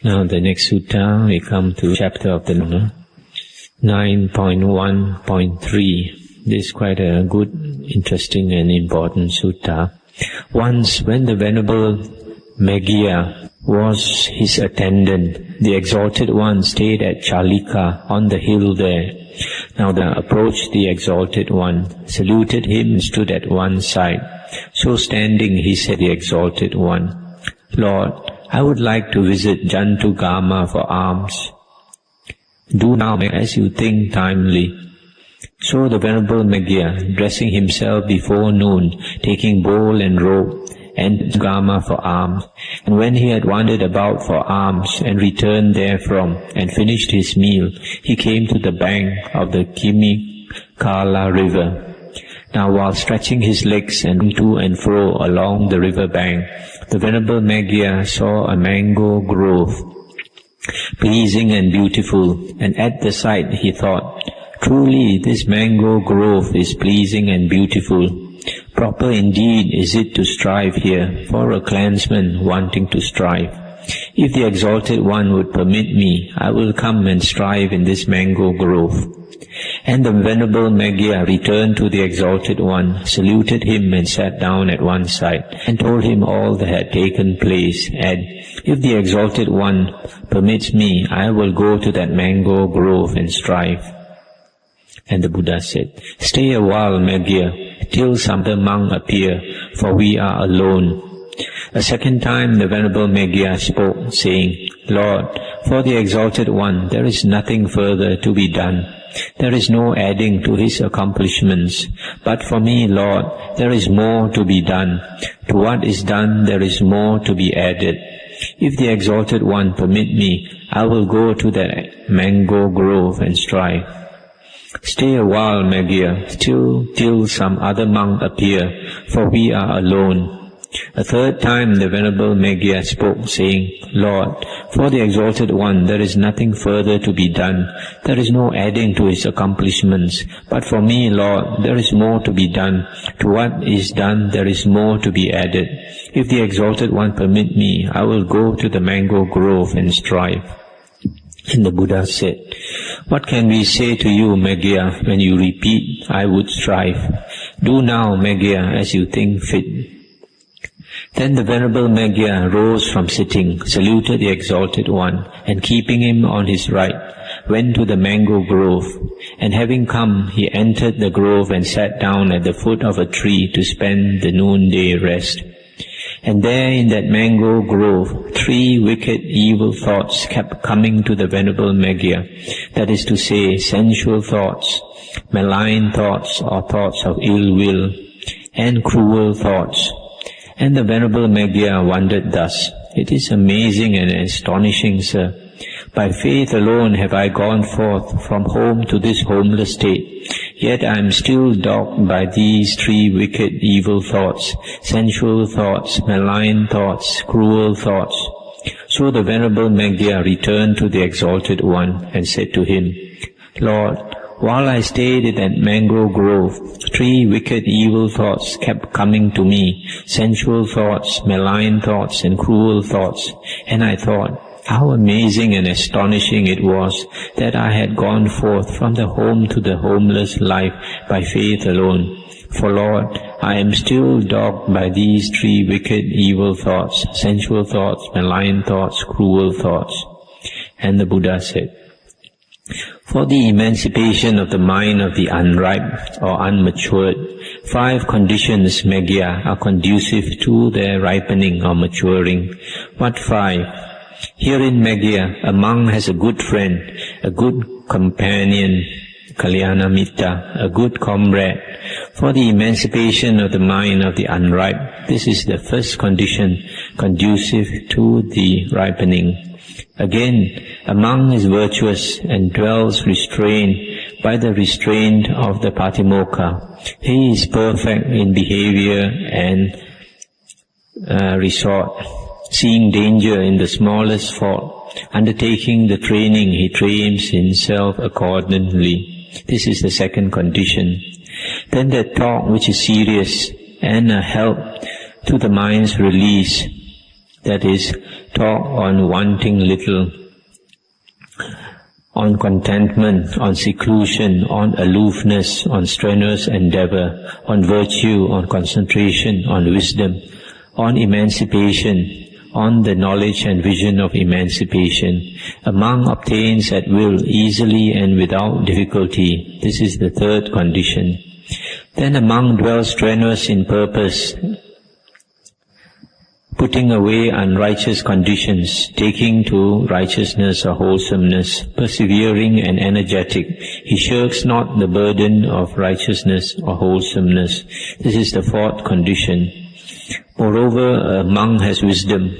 Now the next sutta, we come to chapter of the Dhamma, 9.1.3. This is quite a good, interesting and important sutta. Once when the Venerable Meghiya was his attendant, the Exalted One stayed at Chalika on the hill there. Now they approached the Exalted One, saluted him and stood at one side. So standing he said to the Exalted One, Lord, I would like to visit Jantugama for alms. Do now as you think timely. So the Venerable Meghiya, dressing himself before noon, taking bowl and robe, and Gama for alms, and when he had wandered about for alms and returned therefrom and finished his meal, he came to the bank of the Kimikala river. Now while stretching his legs and to and fro along the river bank, the Venerable Meghiya saw a mango grove, pleasing and beautiful, and at the sight he thought, truly this mango grove is pleasing and beautiful. Proper indeed is it to strive here for a clansman wanting to strive. If the Exalted One would permit me, I will come and strive in this mango grove. And the Venerable Meghiya returned to the Exalted One, saluted him and sat down at one side, and told him all that had taken place, and if the Exalted One permits me, I will go to that mango grove and strive. And the Buddha said, Stay a while, Meghiya, till some other monk appear, for we are alone. A second time the Venerable Meghiya spoke, saying, Lord, for the Exalted One there is nothing further to be done. There is no adding to his accomplishments. But for me, Lord, there is more to be done. To what is done there is more to be added. If the Exalted One permit me, I will go to that mango grove and strive. Stay a while, Meghiya, till some other monk appear, for we are alone. A third time the Venerable Meghiya spoke, saying, Lord, for the Exalted One there is nothing further to be done. There is no adding to his accomplishments. But for me, Lord, there is more to be done. To what is done there is more to be added. If the Exalted One permit me, I will go to the mango grove and strive. And the Buddha said, What can we say to you, Meghiya, when you repeat, I would strive? Do now, Meghiya, as you think fit. Then the Venerable Meghiya rose from sitting, saluted the Exalted One, and keeping him on his right, went to the mango grove. And having come, he entered the grove and sat down at the foot of a tree to spend the noonday rest. And there in that mango grove, 3 wicked evil thoughts kept coming to the Venerable Meghiya, that is to say, sensual thoughts, malign thoughts or thoughts of ill will, and cruel thoughts. And the Venerable Meghiya wondered thus, It is amazing and astonishing, sir. By faith alone have I gone forth from home to this homeless state, yet I am still dogged by these 3 wicked evil thoughts, sensual thoughts, malign thoughts, cruel thoughts. So the Venerable Meghiya returned to the Exalted One and said to him, Lord, while I stayed in that mango grove, 3 wicked evil thoughts kept coming to me, sensual thoughts, malign thoughts, and cruel thoughts. And I thought, how amazing and astonishing it was that I had gone forth from the home to the homeless life by faith alone. For Lord, I am still dogged by these 3 wicked evil thoughts, sensual thoughts, malign thoughts, cruel thoughts. And the Buddha said, For the emancipation of the mind of the unripe or unmatured, 5 conditions, Meghiya, are conducive to their ripening or maturing. What 5? Herein, Meghiya, a monk has a good friend, a good companion, Kalyana Mitta, a good comrade. For the emancipation of the mind of the unripe, this is the first condition conducive to the ripening. Again, a monk is virtuous and dwells restrained by the restraint of the Patimokkha. He is perfect in behavior and resort, seeing danger in the smallest fault. Undertaking the training, he trains himself accordingly. This is the second condition. Then the talk which is serious and a help to the mind's release, that is, talk on wanting little, on contentment, on seclusion, on aloofness, on strenuous endeavor, on virtue, on concentration, on wisdom, on emancipation, on the knowledge and vision of emancipation. A monk obtains at will, easily and without difficulty. This is the third condition. Then a monk dwells strenuous in purpose, putting away unrighteous conditions, taking to righteousness or wholesomeness, persevering and energetic. He shirks not the burden of righteousness or wholesomeness. This is the fourth condition. Moreover, a monk has wisdom.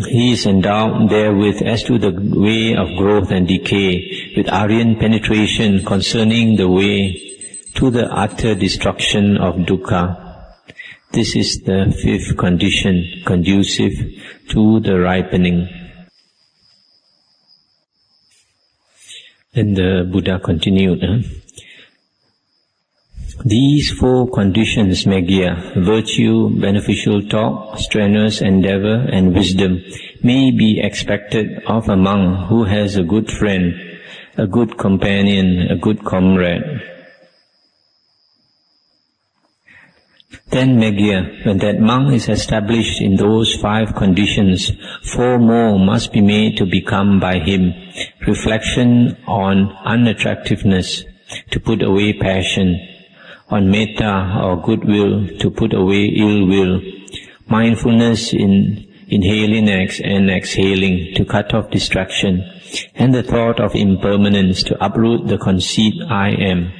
He is endowed therewith as to the way of growth and decay, with Aryan penetration concerning the way to the utter destruction of dukkha. This is the fifth condition, conducive to the ripening. And the Buddha continued, These four conditions, Magya, virtue, beneficial talk, strenuous endeavor, and wisdom, may be expected of a monk who has a good friend, a good companion, a good comrade. Then, Magya, when that monk is established in those five conditions, four more must be made to become by him: reflection on unattractiveness, to put away passion; on metta or goodwill, to put away ill will; mindfulness in inhaling and exhaling, to cut off distraction; and the thought of impermanence, to uproot the conceit I am.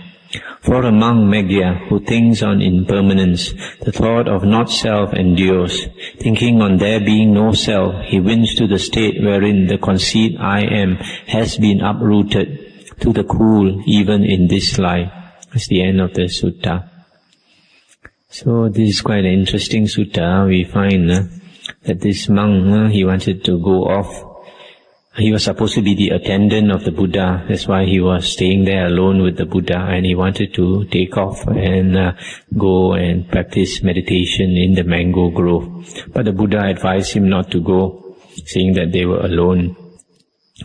For a monk, Magya, who thinks on impermanence, the thought of not self endures. Thinking on there being no self, he wins to the state wherein the conceit I am has been uprooted, to the cool even in this life. That's the end of the sutta. So this is quite an interesting sutta. We find that this monk, he wanted to go off. He was supposed to be the attendant of the Buddha. That's why he was staying there alone with the Buddha, and he wanted to take off and go and practice meditation in the mango grove. But the Buddha advised him not to go, saying that they were alone.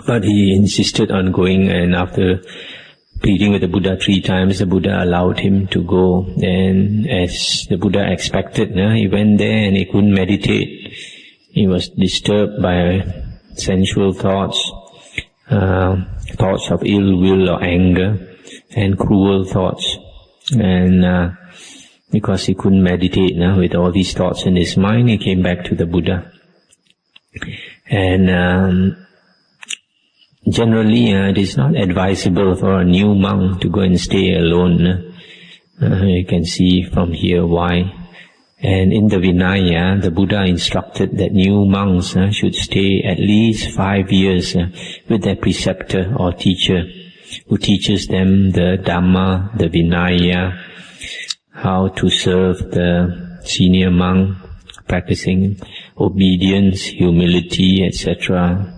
But he insisted on going, and after pleading with the Buddha 3 times, the Buddha allowed him to go. And as the Buddha expected, he went there and he couldn't meditate. He was disturbed by sensual thoughts, thoughts of ill will or anger, and cruel thoughts. And because he couldn't meditate with all these thoughts in his mind, he came back to the Buddha. And generally, it is not advisable for a new monk to go and stay alone. You can see from here why. And in the Vinaya, the Buddha instructed that new monks should stay at least 5 years with their preceptor or teacher, who teaches them the Dhamma, the Vinaya, how to serve the senior monk, practicing obedience, humility, etc.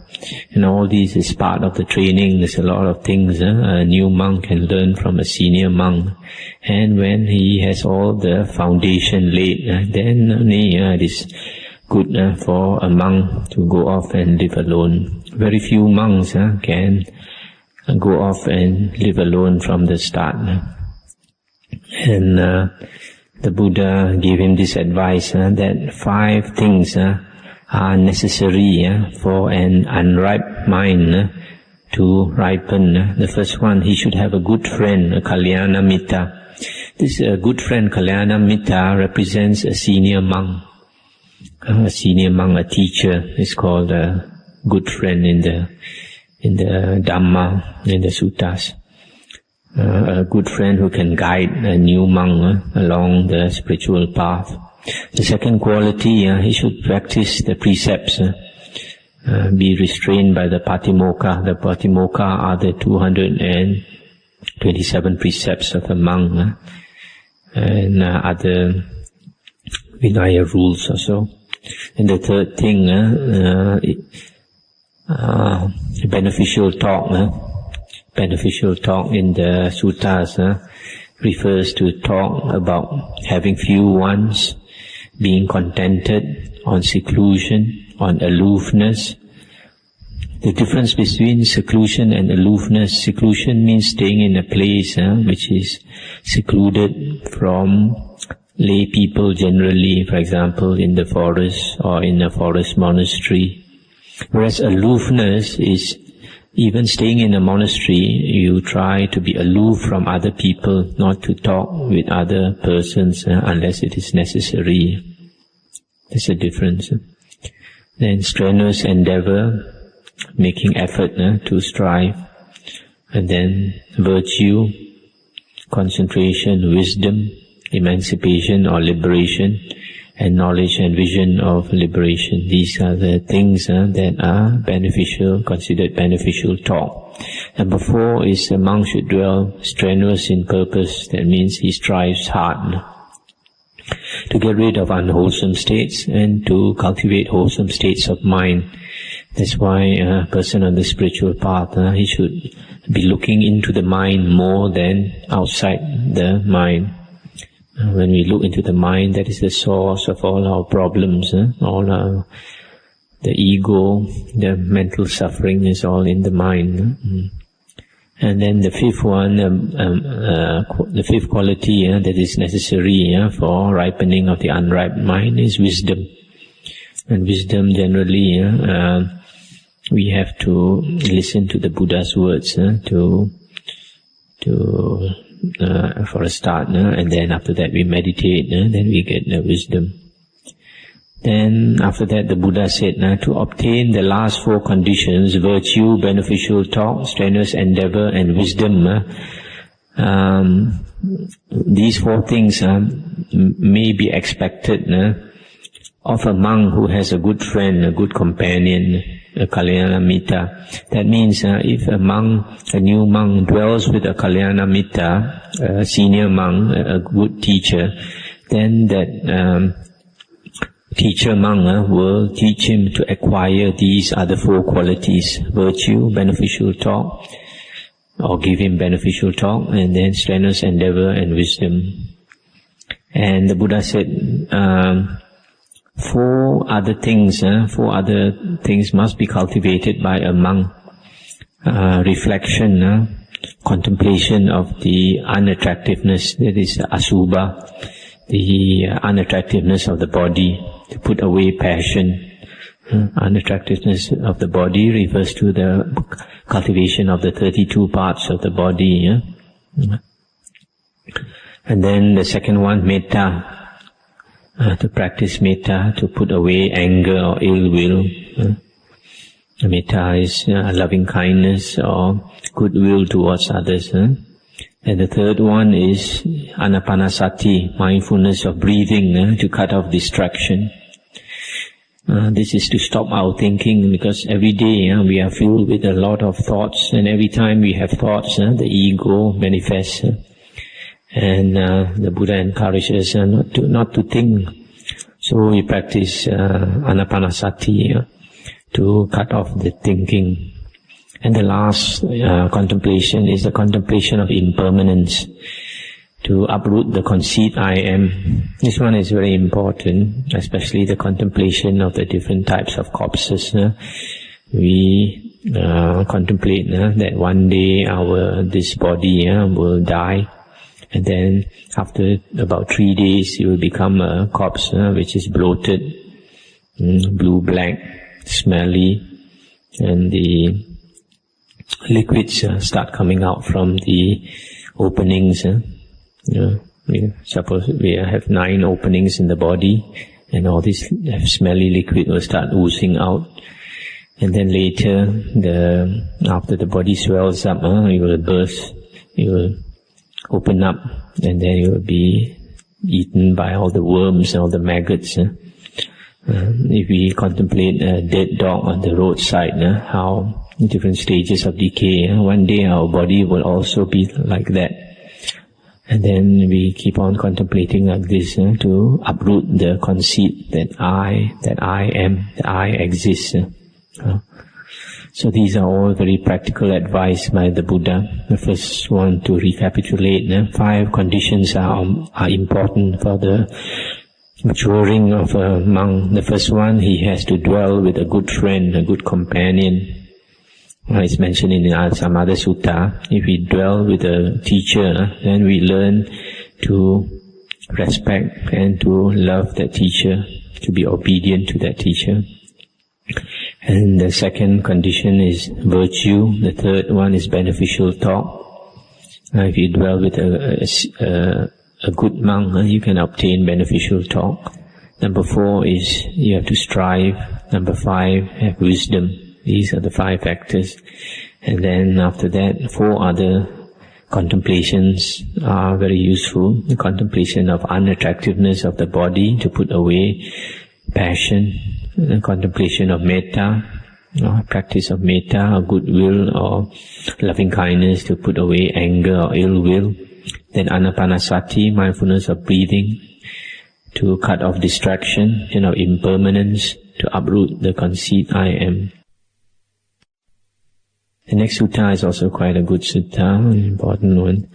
And all these is part of the training. There's a lot of things a new monk can learn from a senior monk. And when he has all the foundation laid, then only it is good for a monk to go off and live alone. Very few monks can go off and live alone from the start. And the Buddha gave him this advice that 5 things are necessary for an unripe mind to ripen. The first one, he should have a good friend, a kalyana mitta. This good friend, kalyana mitta, represents a senior monk. A senior monk, a teacher, is called a good friend in the Dhamma, in the suttas. A good friend who can guide a new monk along the spiritual path. The second quality, he should practice the precepts, be restrained by the patimokkha. The patimokkha are the 227 precepts of a monk, and other Vinaya rules also. And the third thing, beneficial talk. Beneficial talk in the suttas refers to talk about having few ones, being contented, on seclusion, on aloofness. The difference between seclusion and aloofness: seclusion means staying in a place which is secluded from lay people generally, for example, in the forest or in a forest monastery. Whereas aloofness is even staying in a monastery, you try to be aloof from other people, not to talk with other persons unless it is necessary. There's a difference. Then strenuous endeavor, making effort to strive. And then virtue, concentration, wisdom, emancipation or liberation, and knowledge and vision of liberation. These are the things that are beneficial, considered beneficial talk. Number 4 is a monk should dwell strenuous in purpose. That means he strives hard to get rid of unwholesome states and to cultivate wholesome states of mind. That's why a person on the spiritual path, he should be looking into the mind more than outside the mind. When we look into the mind, that is the source of all our problems, the ego, the mental suffering is all in the mind. And then the 5th one, the 5th quality that is necessary for ripening of the unripe mind is wisdom. And wisdom generally, we have to listen to the Buddha's words for a start, and then after that we meditate, then we get the wisdom. Then after that the Buddha said, to obtain the last 4 conditions, virtue, beneficial talk, strenuous endeavor, and wisdom, these 4 things may be expected of a monk who has a good friend, a good companion, a kalyana mitta. That means if a new monk dwells with a kalyana mitta, a senior monk, a good teacher, then that teacher monk will teach him to acquire these other 4 qualities: virtue, beneficial talk, or give him beneficial talk, and then strenuous endeavor and wisdom. And the Buddha said, 4 other things must be cultivated by a monk. Reflection, contemplation of the unattractiveness, that is asubha, the unattractiveness of the body, to put away passion. Unattractiveness of the body refers to the cultivation of the 32 parts of the body. And then the second one, metta, to practice metta, to put away anger or ill will. Metta is loving kindness or goodwill towards others. And the third one is anapanasati, mindfulness of breathing, to cut off distraction. This is to stop our thinking, because every day we are filled with a lot of thoughts, and every time we have thoughts, the ego manifests. And the Buddha encourages us not to think. So we practice anapanasati to cut off the thinking. And the last contemplation is the contemplation of impermanence, to uproot the conceit I am. This one is very important, especially the contemplation of the different types of corpses. We contemplate that one day this body will die. And then after about 3 days, you will become a corpse which is bloated, blue-black, smelly, and the liquids start coming out from the openings. Suppose we have 9 openings in the body, and all this smelly liquid will start oozing out. And then later, after the body swells up, it will burst, it will open up, and then it will be eaten by all the worms and all the maggots. If we contemplate a dead dog on the roadside, how in different stages of decay, one day our body will also be like that. And then we keep on contemplating like this to uproot the conceit that I am, that I exist. So these are all very practical advice by the Buddha. The first one, to recapitulate, 5 conditions are important for the maturing of a monk. The first one, he has to dwell with a good friend, a good companion. It's mentioned in some other sutta. If we dwell with a teacher, then we learn to respect and to love that teacher, to be obedient to that teacher. And the second condition is virtue. The third one is beneficial talk. If you dwell with a good monk, you can obtain beneficial talk. Number 4 is you have to strive. Number 5, have wisdom. These are the 5 factors. And then after that, 4 other contemplations are very useful. The contemplation of unattractiveness of the body, to put away passion. The contemplation of metta, practice of metta, or goodwill or loving kindness, to put away anger or ill will. Then anapanasati, mindfulness of breathing, to cut off distraction, impermanence, to uproot the conceit I am. The next sutta is also quite a good sutta, an important one.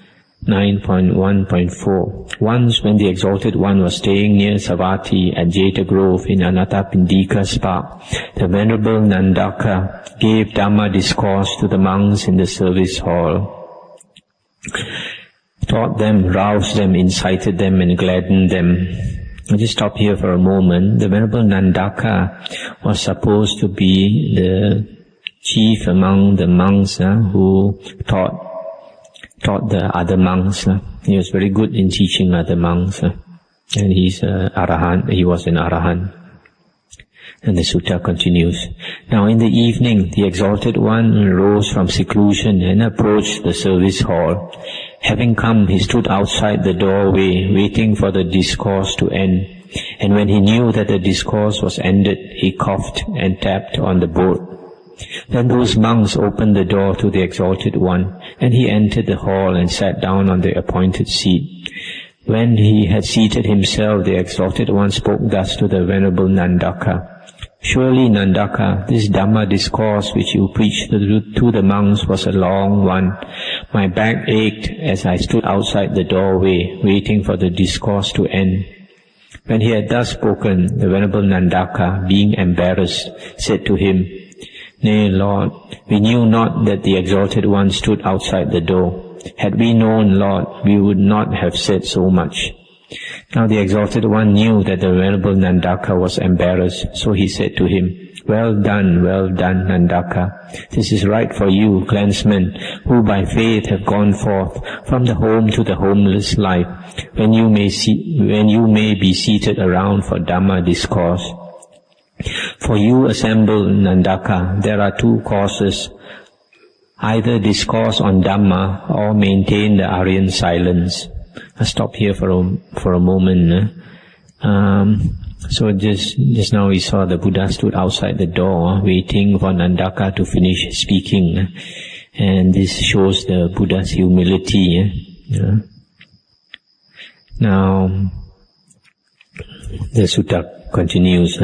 9.1.4. Once when the Exalted One was staying near Savatthi at Jeta Grove in Anathapindika's park, the Venerable Nandaka gave Dhamma discourse to the monks in the service hall, taught them, roused them, incited them, and gladdened them. I'll just stop here for a moment. The Venerable Nandaka was supposed to be the chief among the monks who taught the other monks. He was very good in teaching other monks. And he's Arahant. He was an Arahant. And the sutta continues. Now in the evening, the Exalted One rose from seclusion and approached the service hall. Having come, he stood outside the doorway, waiting for the discourse to end. And when he knew that the discourse was ended, he coughed and tapped on the board. Then those monks opened the door to the Exalted One, and he entered the hall and sat down on the appointed seat. When he had seated himself, the Exalted One spoke thus to the Venerable Nandaka. Surely, Nandaka, this Dhamma discourse which you preached to the monks was a long one. My back ached as I stood outside the doorway, waiting for the discourse to end. When he had thus spoken, the Venerable Nandaka, being embarrassed, said to him, Nay, Lord, we knew not that the Exalted One stood outside the door. Had we known, Lord, we would not have said so much. Now the Exalted One knew that the Venerable Nandaka was embarrassed, so he said to him, well done, Nandaka. This is right for you, clansmen, who by faith have gone forth from the home to the homeless life, when you may be seated around for Dhamma discourse. For you assembled, Nandaka, there are 2 courses, either discourse on Dhamma or maintain the Aryan silence. I'll stop here for a moment. So just now we saw the Buddha stood outside the door waiting for Nandaka to finish speaking. And this shows the Buddha's humility. Now, the sutta continues.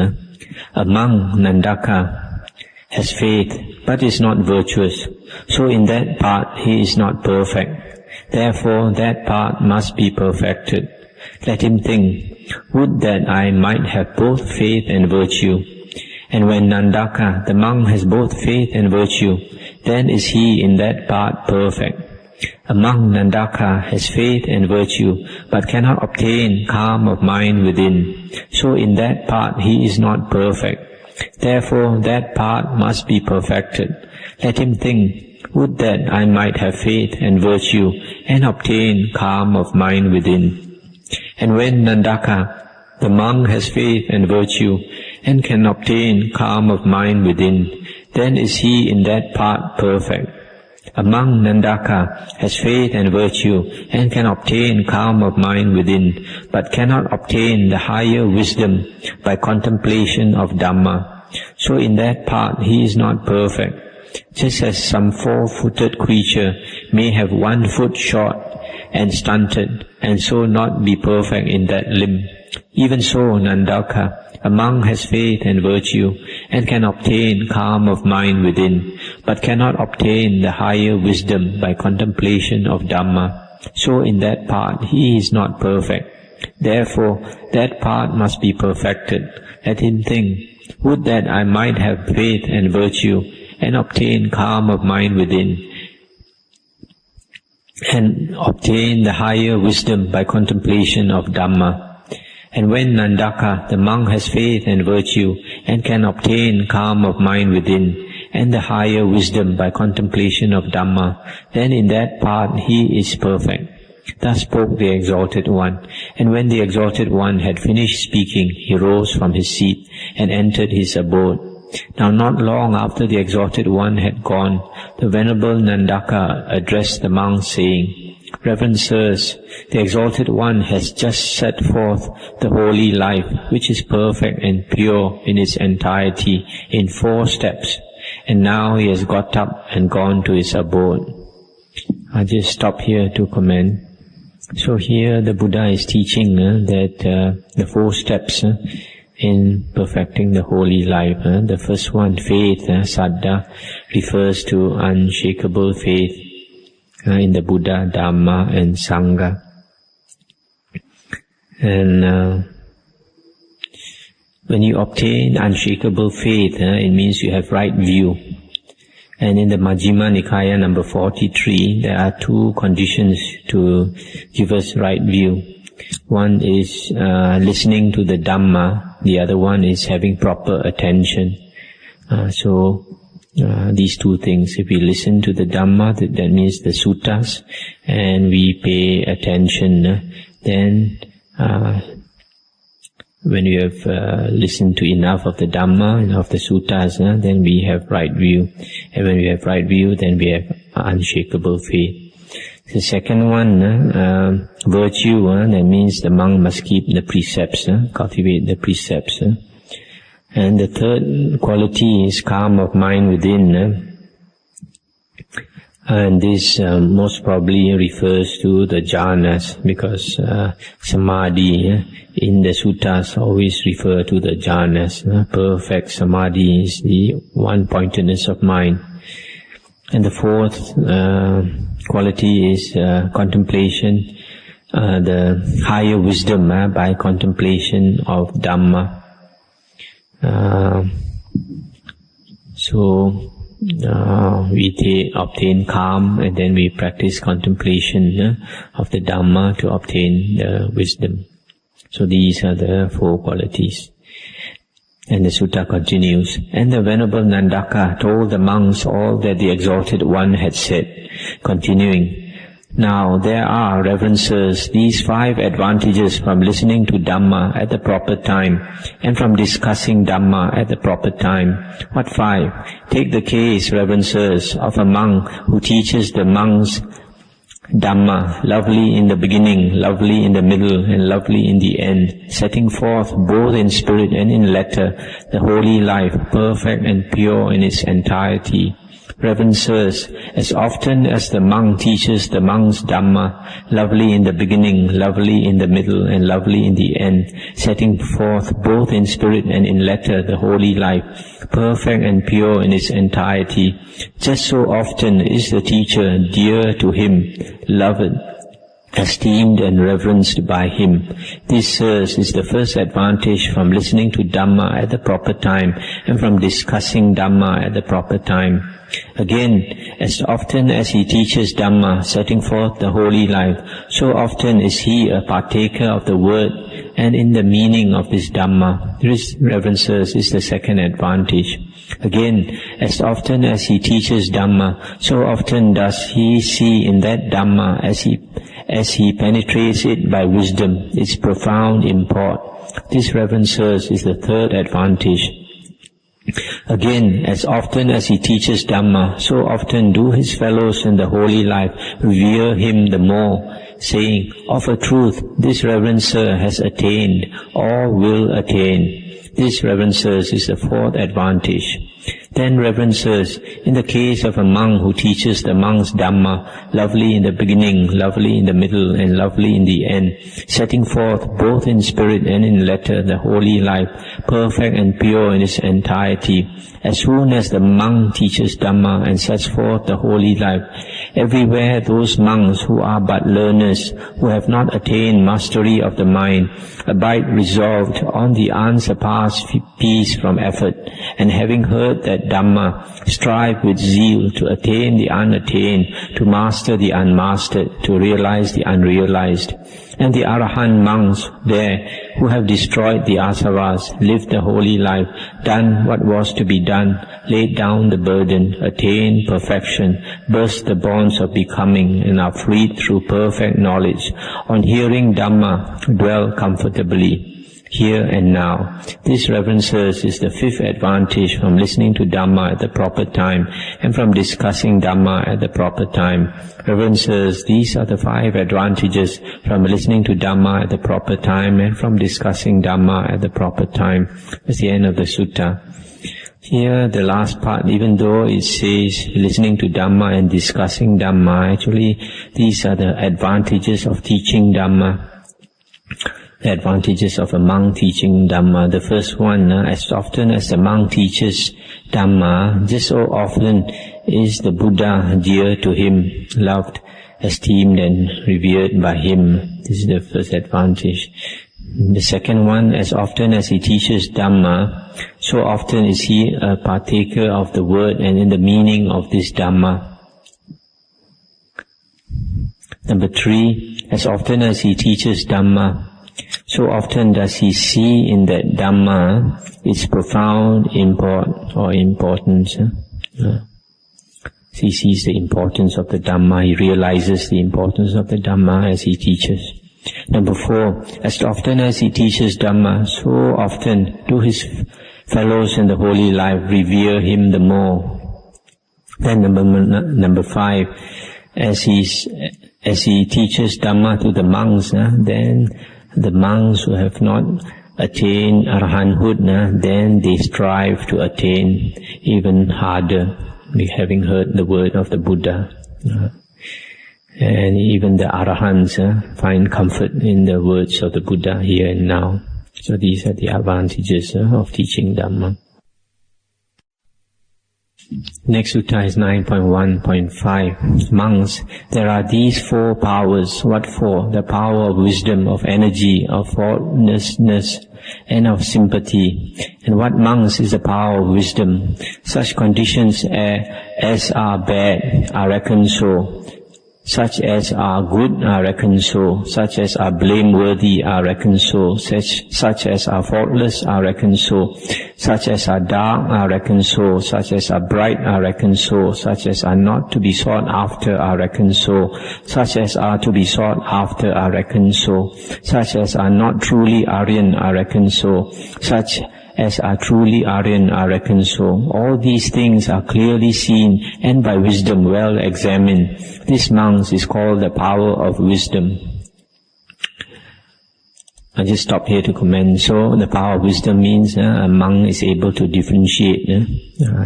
A monk, Nandaka, has faith, but is not virtuous. So in that part he is not perfect. Therefore that part must be perfected. Let him think, would that I might have both faith and virtue. And when Nandaka, the monk, has both faith and virtue, then is he in that part perfect. A monk, Nandaka, has faith and virtue, but cannot obtain calm of mind within. So in that part he is not perfect. Therefore that part must be perfected. Let him think, would that I might have faith and virtue, and obtain calm of mind within. And when Nandaka, the monk, has faith and virtue, and can obtain calm of mind within, then is he in that part perfect. A monk, Nandaka, has faith and virtue, and can obtain calm of mind within, but cannot obtain the higher wisdom by contemplation of Dhamma. So in that part he is not perfect. Just as some 4-footed creature may have 1 foot short and stunted, and so not be perfect in that limb. Even so, Nandaka, a monk has faith and virtue, and can obtain calm of mind within, but cannot obtain the higher wisdom by contemplation of Dhamma. So in that part he is not perfect. Therefore, that part must be perfected. Let him think, would that I might have faith and virtue, and obtain calm of mind within, and obtain the higher wisdom by contemplation of Dhamma. And when Nandaka, the monk, has faith and virtue, and can obtain calm of mind within, and the higher wisdom by contemplation of Dhamma, then in that part he is perfect. Thus spoke the Exalted One. And when the Exalted One had finished speaking, he rose from his seat and entered his abode. Now not long after the Exalted One had gone, the Venerable Nandaka addressed the monks, saying, Reverend Sirs, the Exalted One has just set forth the holy life, which is perfect and pure in its entirety, in 4 steps, and now he has got up and gone to his abode. I'll just stop here to comment. So here the Buddha is teaching that the 4 steps in perfecting the holy life. The first one, faith, saddha, refers to unshakable faith in the Buddha, Dhamma and Sangha. And when you obtain unshakable faith, it means you have right view. And in the Majjhima Nikaya number 43, there are 2 conditions to give us right view. One is listening to the Dhamma, the other one is having proper attention. These 2 things, if we listen to the Dhamma, that means the suttas, and we pay attention, then when we have listened to enough of the Dhamma, enough of the suttas, then we have right view. And when we have right view, then we have unshakable faith. The second one, virtue, that means the monk must keep the precepts, cultivate the precepts. And the third quality is calm of mind within. And this most probably refers to the jhanas, because samadhi in the suttas always refer to the jhanas. Perfect samadhi is the one-pointedness of mind. And the fourth quality is contemplation, the higher wisdom by contemplation of Dhamma. We obtain calm, and then we practice contemplation of the Dhamma to obtain the wisdom. So these are the 4 qualities. And the sutta continues, and the Venerable Nandaka told the monks all that the Exalted One had said, continuing, Now there are, Reverend Sirs, these 5 advantages from listening to Dhamma at the proper time, and from discussing Dhamma at the proper time. What 5? Take the case, Reverend Sirs, of a monk who teaches the monks Dhamma, lovely in the beginning, lovely in the middle, and lovely in the end, setting forth both in spirit and in letter the holy life, perfect and pure in its entirety. Reverend Sirs, as often as the monk teaches the monks Dhamma, lovely in the beginning, lovely in the middle, and lovely in the end, setting forth both in spirit and in letter the holy life, perfect and pure in its entirety, just so often is the teacher dear to him, loved, esteemed and reverenced by him. This, sirs, is the first advantage from listening to Dhamma at the proper time and from discussing Dhamma at the proper time. Again, as often as he teaches Dhamma, setting forth the holy life, so often is he a partaker of the word and in the meaning of this Dhamma. This, Reverend Sirs, is the second advantage. Again, as often as he teaches Dhamma, so often does he see in that Dhamma as he penetrates it by wisdom, its profound import. This, Reverend Sirs, is the third advantage. Again, as often as he teaches Dhamma, so often do his fellows in the holy life revere him the more, saying, of a truth, this Reverend Sir has attained, or will attain. This, Reverend Sirs, is the fourth advantage. Then, Reverend Sirs, in the case of a monk who teaches the monks Dhamma, lovely in the beginning, lovely in the middle, and lovely in the end, setting forth both in spirit and in letter the holy life, perfect and pure in its entirety, as soon as the monk teaches Dhamma and sets forth the holy life, everywhere those monks who are but learners, who have not attained mastery of the mind, abide resolved on the unsurpassed peace from effort, and having heard that Dhamma, strive with zeal to attain the unattained, to master the unmastered, to realize the unrealized. And the Arahant monks there, who have destroyed the asavas, lived the holy life, done what was to be done, laid down the burden, attained perfection, burst the bonds of becoming, and are freed through perfect knowledge, on hearing Dhamma, dwell comfortably, here and now. This, Reverend Sirs, is the fifth advantage from listening to Dhamma at the proper time and from discussing Dhamma at the proper time. Reverend Sirs, these are the 5 advantages from listening to Dhamma at the proper time and from discussing Dhamma at the proper time. That's the end of the sutta. Here, the last part, even though it says listening to Dhamma and discussing Dhamma, actually these are the advantages of teaching Dhamma. The advantages of a monk teaching Dhamma. The first one, as often as the monk teaches Dhamma, just so often is the Buddha dear to him, loved, esteemed and revered by him. This is the first advantage. The second one, as often as he teaches Dhamma, so often is he a partaker of the word and in the meaning of this Dhamma. Number 3, as often as he teaches Dhamma, so often does he see in that Dhamma its profound importance. He sees the importance of the Dhamma, he realizes the importance of the Dhamma as he teaches. Number 4, as often as he teaches Dhamma, so often do his fellows in the holy life revere him the more. Then number 5, as he teaches Dhamma to the monks, then the monks who have not attained arahanthood, then they strive to attain even harder, having heard the word of the Buddha. And even the arahants find comfort in the words of the Buddha here and now. So these are the advantages of teaching Dhamma. Next sutta is 9.1.5. Monks, there are these 4 powers. What 4? The power of wisdom, of energy, of faultlessness, and of sympathy. And what, monks, is the power of wisdom? Such conditions as are bad are reckoned so. Such as are good are reckoned so, such as are blameworthy are reckoned so, such as are faultless are reckoned so, such as are dark are reckoned so, such as are bright are reckoned so, such as are not to be sought after are reckoned so, such as are to be sought after are reckoned so, such as are not truly Aryan are reckoned so, such as are truly Aryan are reckoned so. All these things are clearly seen and by wisdom well examined. This, monks, is called the power of wisdom. I just stop here to comment. So the power of wisdom means a monk is able to differentiate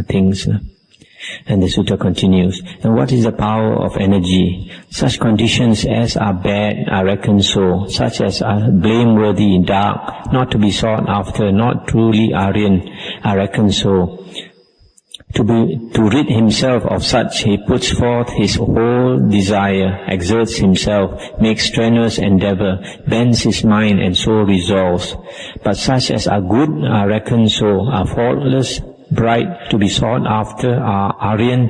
things. And the sutta continues. And what is the power of energy? Such conditions as are bad are reckoned so, such as are blameworthy, dark, not to be sought after, not truly Aryan, are reckoned so. To rid himself of such, he puts forth his whole desire, exerts himself, makes strenuous endeavor, bends his mind, and so resolves. But such as are good are reckoned so, are faultless, bright, to be sought after, are Aryan,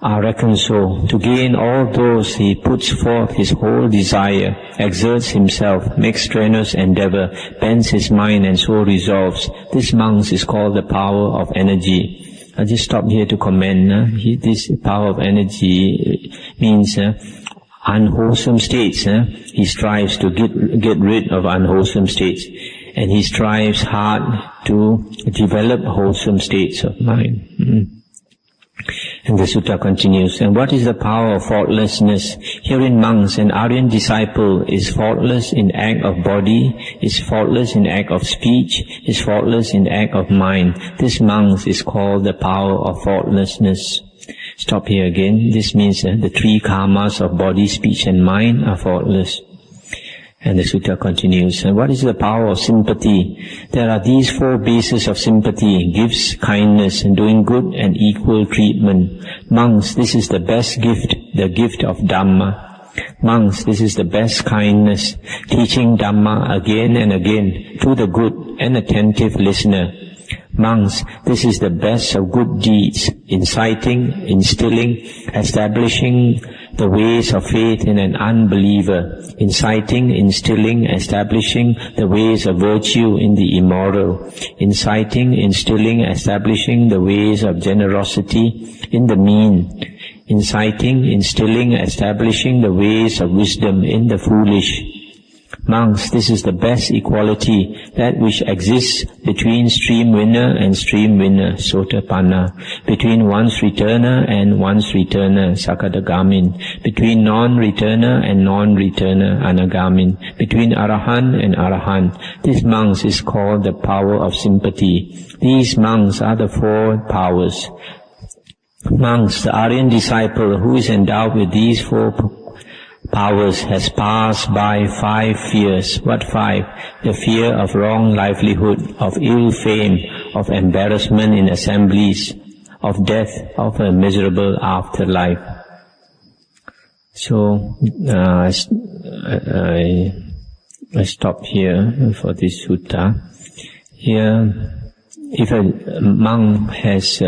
are reckoned so. To gain all those, he puts forth his whole desire, exerts himself, makes strenuous endeavor, bends his mind, and so resolves. This, monks, is called the power of energy. I just stop here to comment. This power of energy means unwholesome states. He strives to get rid of unwholesome states, and he strives hard to develop wholesome states of mind. And the sutta continues, and what is the power of faultlessness? Herein monks, an Aryan disciple is faultless in act of body, is faultless in act of speech, is faultless in act of mind. This monks is called the power of faultlessness. Stop here again. This means the three karmas of body, speech and mind are faultless. And the sutta continues, and what is the power of sympathy? There are these four bases of sympathy: gifts, kindness, and doing good, and equal treatment. Monks, this is the best gift, the gift of Dhamma. Monks, this is the best kindness, teaching Dhamma again and again to the good and attentive listener. Monks, this is the best of good deeds, inciting, instilling, establishing the ways of faith in an unbeliever, inciting, instilling, establishing the ways of virtue in the immoral, inciting, instilling, establishing the ways of generosity in the mean, inciting, instilling, establishing the ways of wisdom in the foolish. Monks, this is the best equality, that which exists between stream winner and stream winner, sotapanna, between one's returner and one's returner, sakadagamin, between non-returner and non-returner, anagamin, between arahant and arahant. This monks is called the power of sympathy. These monks are the four powers. Monks, the Aryan disciple who is endowed with these four powers has passed by 5 fears. What 5? The fear of wrong livelihood, of ill fame, of embarrassment in assemblies, of death, of a miserable afterlife. So, I stop here for this sutta. Here, if a monk has,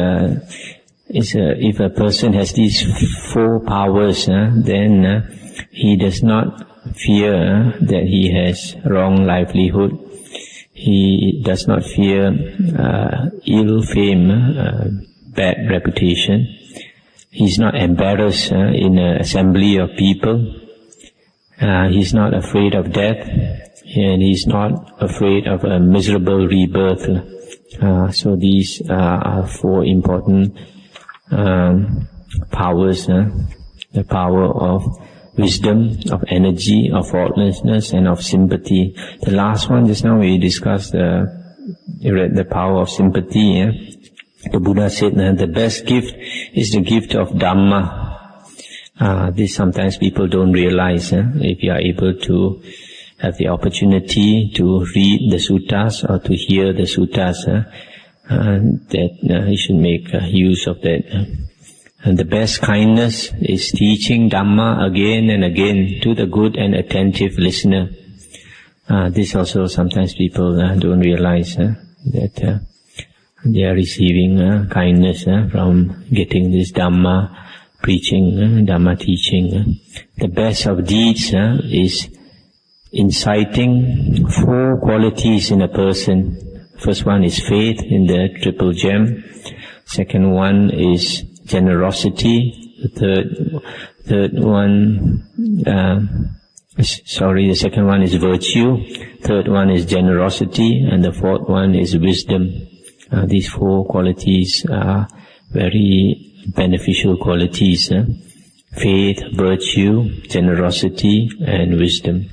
if a person has these 4 powers, then he does not fear that he has wrong livelihood. He does not fear ill fame, bad reputation. He is not embarrassed in an assembly of people. He is not afraid of death, and he is not afraid of a miserable rebirth. So these are 4 important powers. The power of wisdom, of energy, of faultlessness, and of sympathy. The last one, just now we discussed the power of sympathy. The Buddha said the best gift is the gift of Dhamma. This sometimes people don't realize. If you are able to have the opportunity to read the suttas or to hear the suttas, that you should make use of that. And the best kindness is teaching Dhamma again and again to the good and attentive listener. This also sometimes people don't realize that they are receiving kindness from getting this Dhamma preaching, Dhamma teaching. The best of deeds is inciting 4 qualities in a person. First one is faith in the triple gem. Second one is generosity. The second one is virtue. Third one is generosity, and the fourth one is wisdom. These 4 qualities are very beneficial qualities: faith, virtue, generosity, and wisdom.